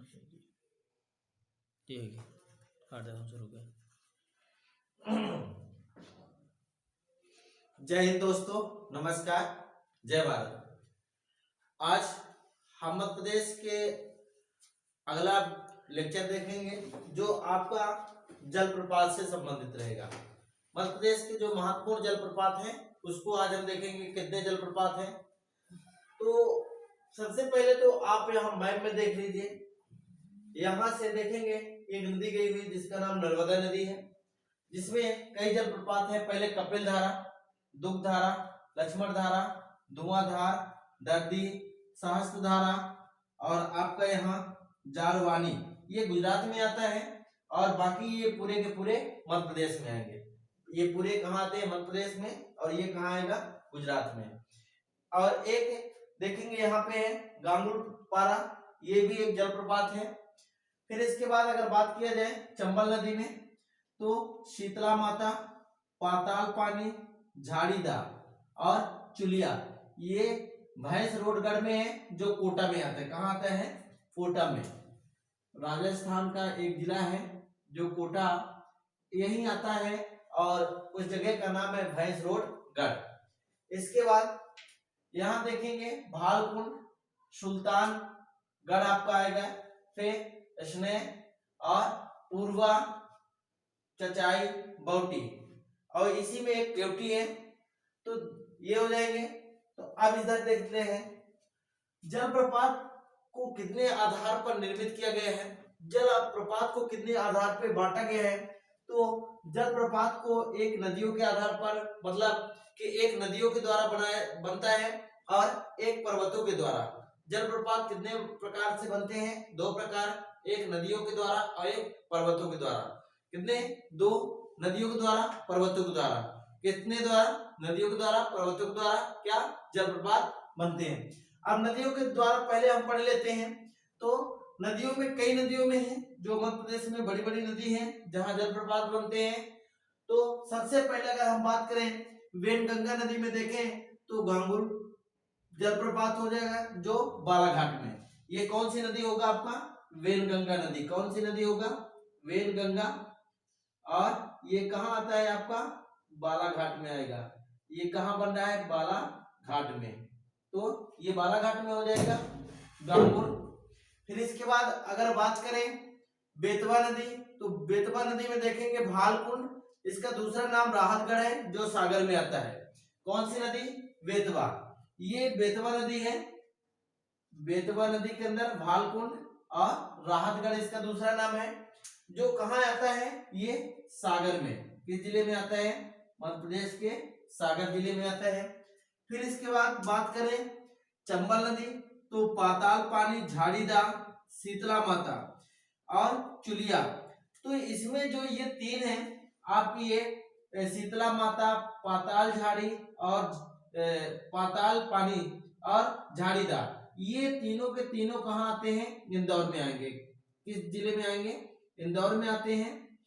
ठीक है, कर देता हूँ शुरू कर। जय हिंद दोस्तों, नमस्कार, जय भारत। आज हम मध्य प्रदेश के अगला लेक्चर देखेंगे जो आपका जलप्रपात से संबंधित रहेगा। मध्य प्रदेश के जो महत्वपूर्ण जलप्रपात हैं उसको आज हम देखेंगे, कितने जलप्रपात हैं। तो सबसे पहले तो आप यहाँ मैप में देख लीजिए, यहाँ से देखेंगे एक नदी गई हुई जिसका नाम नर्मदा नदी है, जिसमें कई जलप्रपात हैं। पहले कपिल धारा, दुग्ध धारा, लक्ष्मण धारा, धुआंधार, दर्दी, सहस्त्र धारा और आपका यहाँ जारवानी, ये गुजरात में आता है और बाकी ये पूरे के पूरे मध्य प्रदेश में आएंगे। ये पूरे कहाँ आते हैं? मध्य प्रदेश में। और ये कहाँ आएगा? गुजरात में। और एक देखेंगे यहाँ पे है गांगुलपारा, ये भी एक जलप्रपात है। फिर इसके बाद अगर बात किया जाए चंबल नदी में, तो शीतला माता, पाताल पानी, झाड़ीदा और चुलिया, ये भैंस रोडगढ़ में है जो कोटा में आता है। कहाँ आता है? कोटा में। राजस्थान का एक जिला है जो कोटा यही आता है और उस जगह का नाम है भैंस रोडगढ़। इसके बाद यहाँ देखेंगे भालकुंड, सुल्तानगढ़ आपका आएगा, फिर स्नेह और पूर्वा, चचाई, बौटी और इसी में एक केवटी है। तो ये हो जाएंगे। तो अब इधर देखते हैं जलप्रपात को कितने आधार पर निर्मित किया गया है, जलप्रपात को कितने आधार पर बांटा गया है। तो जलप्रपात को एक नदियों के आधार पर, मतलब कि एक नदियों के द्वारा बनता है और एक पर्वतों के द्वारा। जलप्रपात कितने प्रकार से बनते हैं? दो प्रकार, एक नदियों के द्वारा और एक पर्वतों के द्वारा। कितने? दो, नदियों के द्वारा, पर्वतों के द्वारा। कितने द्वारा? नदियों के द्वारा, पर्वतों के द्वारा क्या जलप्रपात बनते हैं। अब नदियों के द्वारा पहले हम पढ़ लेते हैं। तो नदियों में कई नदियों में है जो मध्य प्रदेश में बड़ी बड़ी नदी है जहां जलप्रपात बनते हैं। तो सबसे पहले अगर हम बात करें वेनगंगा नदी में देखें तो गांगुल जलप्रपात हो जाएगा जो बालाघाट में। ये कौन सी नदी होगा आपका? वेनगंगा नदी। कौन सी नदी होगा? वेनगंगा। और ये कहाँ आता है आपका? बालाघाट में आएगा। ये कहाँ बन रहा है? बालाघाट में। तो ये बालाघाट में हो जाएगा गांगुल। फिर इसके बाद अगर बात करें बेतवा नदी, तो बेतवा नदी में देखेंगे भालकुंड, इसका दूसरा नाम राहतगढ़ है जो सागर में आता है। कौन सी नदी? बेतवा। ये बेतवा नदी है। बेतवा नदी के अंदर भालकुंड और राहतगढ़ इसका दूसरा नाम है, जो कहाँ आता है? ये सागर में। किस जिले में आता है? मध्य प्रदेश के सागर जिले में आता है। फिर इसके बाद बात करें चंबल नदी, तो पाताल पानी, झाड़ीदा, शीतला माता और चुलिया। तो इसमें जो ये तीन है आपकी, ये शीतला माता, पाताल झाड़ी और पाताल पानी और झाड़ीदा, ये तीनों के तीनों कहाँ आते हैं? इंदौर में आएंगे। किस जिले में आएंगे? इंदौर में आते हैं।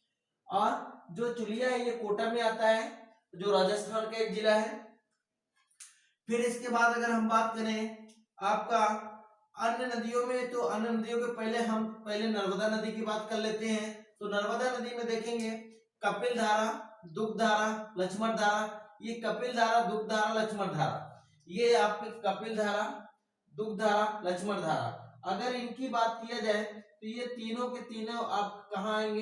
और जो चुलिया है ये कोटा में आता है जो राजस्थान का एक जिला है। फिर इसके बाद अगर हम बात करें आपका अन्य नदियों में, तो अन्य नदियों के पहले नर्मदा नदी की बात कर लेते हैं। तो नर्मदा नदी में देखेंगे कपिल धारा, दुग्ध धारा, लक्ष्मण धारा। ये कपिल धारा, दुग्ध धारा, लक्ष्मण धारा, ये आपके कपिल धारा, दुग्ध धारा, लक्ष्मण धारा। अगर इनकी बात किया जाए तो ये तीनों के तीनों आप कहाँ आएंगे?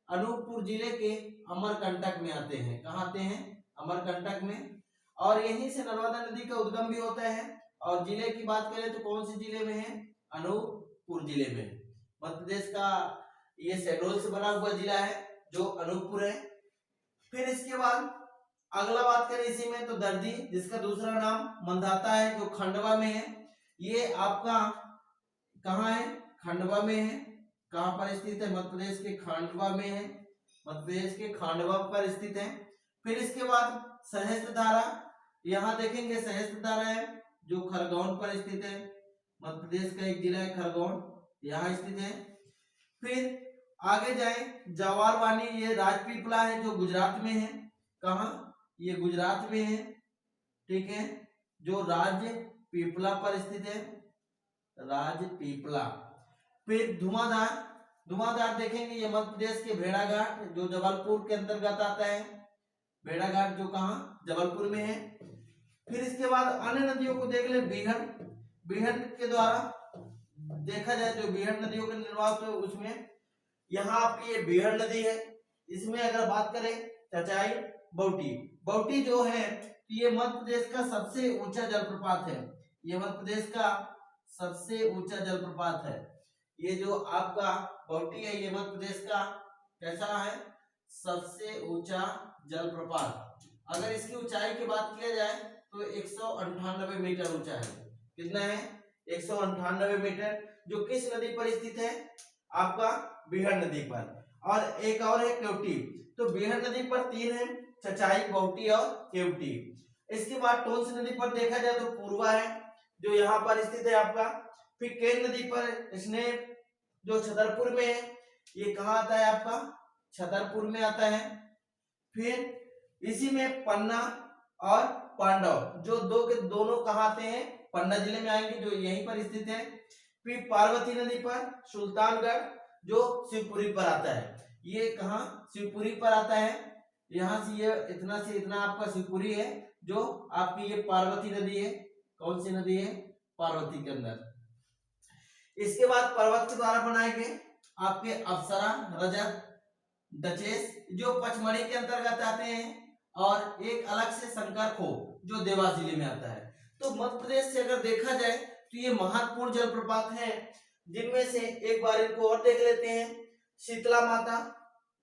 अनूपपुर जिले के अमरकंटक में आते हैं। कहाँ आते हैं? अमरकंटक में। और यहीं से नर्मदा नदी का उद्गम भी होता है। और जिले की बात करें तो कौन से जिले में है? अनूपपुर जिले में। मध्य प्रदेश का ये शहडोल से बना हुआ जिला है जो अनूपपुर है। फिर इसके बाद अगला बात करें इसी में तो दर्दी, जिसका दूसरा नाम मंदाता है, जो खंडवा में है। ये आपका कहाँ है? खंडवा में है। कहाँ पर स्थित है? मध्य प्रदेश के खंडवा में है। मध्य प्रदेश के खंडवा पर स्थित है। फिर इसके बाद सहस्त्र धारा, यहाँ देखेंगे सहस्त्र धारा है जो खरगोन पर स्थित है। मध्य प्रदेश का एक जिला है खरगोन, यहाँ स्थित है। फिर आगे जाए जवारवानी, ये राजपीपला है जो गुजरात में है। कहाँ? ये गुजरात में है। ठीक है, जो राजपीपला पर स्थित है, राजपीपला। फिर धुआंधार देखेंगे, ये मध्य प्रदेश के भेड़ाघाट जो जबलपुर के अंतर्गत आता है, भेड़ाघाट जो कहाँ जबलपुर में है। फिर इसके बाद अन्य नदियों को देख ले, बीहड़ के द्वारा देखा जाए जो बीहड़ नदियों का निर्वाह तो उसमें यहाँ आपकी ये बीहड़ नदी है। इसमें अगर बात करें चचाई बाउटी जो है ये मध्य प्रदेश का सबसे ऊंचा जलप्रपात है। ये मध्य प्रदेश का सबसे ऊंचा जलप्रपात है। ये जो आपका बाउटी है ये मध्य प्रदेश का कैसा है, सबसे ऊंचा जलप्रपात। अगर इसकी ऊंचाई की बात किया जाए तो 198 मीटर ऊंचा है। कितना है, 198 मीटर, जो किस नदी पर स्थित है, आपका बीहड़ नदी पर। और एक और है केवटी, तो बीहड़ नदी पर 3 है, चचाई, बाउटी और केवटी। इसके बाद टोंस नदी पर देखा जाए तो पूर्वा है जो यहाँ पर स्थित है आपका। फिर केन नदी पर इसने जो छतरपुर में है, ये कहाँ आता है आपका, छतरपुर में आता है। फिर इसी में पन्ना और पांडव जो दो के दोनों कहाँ आते हैं, पन्ना जिले में आएंगे जो यहीं पर स्थित है। फिर पार्वती नदी पर सुल्तानगढ़ जो शिवपुरी पर आता है, ये कहाँ शिवपुरी पर आता है। यहाँ से ये इतना से इतना आपका शिवपुरी है जो आपकी ये पार्वती नदी है। कौन सी नदी है, पार्वती के अंदर। इसके बाद पर्वत के द्वारा बनाए गए आपके अप्सरा, रजत, डचेस जो पचमढ़ी के अंतर्गत आते हैं, और एक अलग से शंकर खो जो देवास जिले में आता है। तो मध्य प्रदेश से अगर देखा जाए तो ये महत्वपूर्ण जलप्रपात हैं, जिनमें से एक बार इनको और देख लेते हैं। शीतला माता,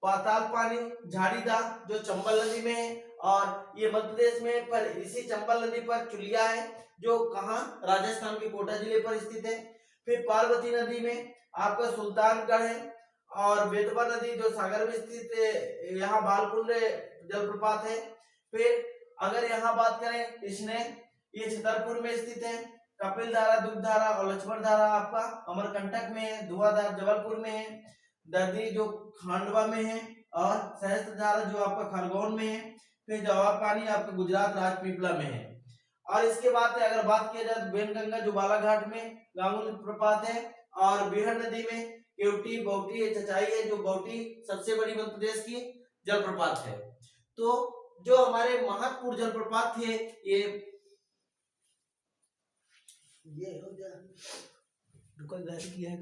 पाताल पानी, झाड़ीदा जो चंबल नदी में है, और ये मध्य प्रदेश में पर इसी चंबल नदी पर चुलिया है जो कहाँ राजस्थान के कोटा जिले पर स्थित है। फिर पार्वती नदी में आपका सुल्तानगढ़ है, और बेतवा नदी जो सागर में स्थित है, यहाँ बालकुंड जलप्रपात है। फिर अगर यहाँ बात करें इसने, ये छतरपुर में स्थित है। कपिल धारा, दुग्ध धारा और लक्ष्मण धारा आपका अमरकंटक में है। धुआंधार जबलपुर में है। दर्दी जो खांडवा में है, और सहस्त्र धारा जो आपका खरगोन में है। फिर जवाब पानी आपका गुजरात राजपीपला में है। और इसके बाद अगर बात किया जाए तो बेनगंगा जो बालाघाट में गांगुली प्रपात है, और बीहड़ नदी में केवटी, बाउटी, चचाई है जो बाउटी सबसे बड़ी मध्य प्रदेश की जलप्रपात है। तो जो हमारे महत्वपूर्ण जलप्रपात थे ये हो गया, रुको किया है।